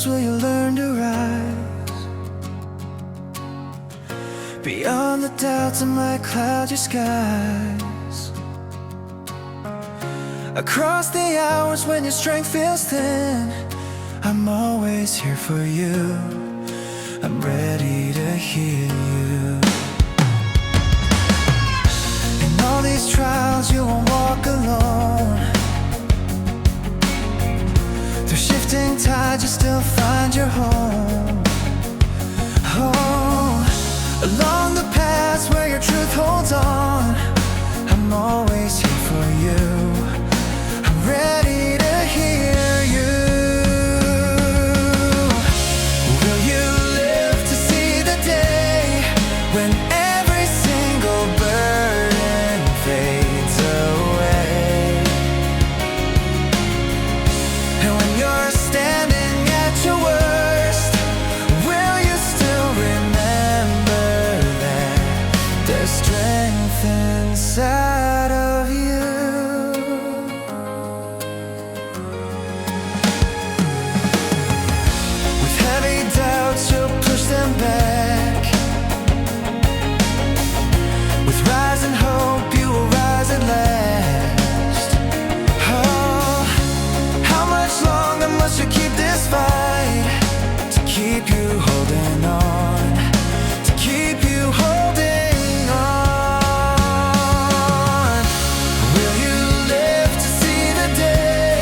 will you learn to rise? Beyond the doubts that might cloud your skies. Across the hours when your strength feels thin, I'm always here for you. I'm ready to heal you. In all these trials you won't walk alone. Through shifting tides you still find your home. Oh, along the paths where your truth holds on, I'm always here for you. I'm ready to hear you. Will you live to see the day when every single burden fades away? And when you're standing at your worst, will you still remember that there's strength inside of you? With heavy doubts you'll push them back. With rising hope you will rise at last. Oh, how much longer must you keep this fight? To keep you holding on, to keep you holding on. Will you live to see the day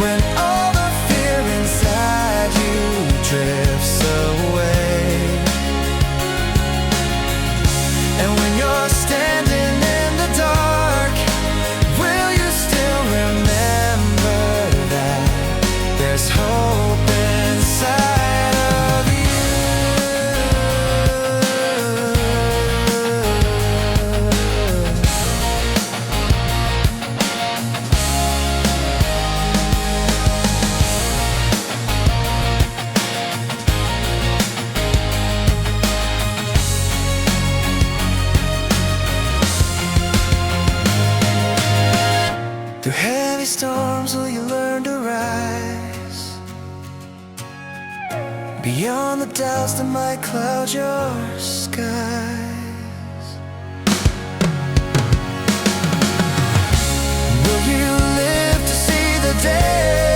when all the fear inside you drifts away? And when you're standing in the dark, will you still remember that there's hope inside of you? Through heavy storms will you learn to rise? Beyond the doubts that might cloud your skies. Will you live to see the day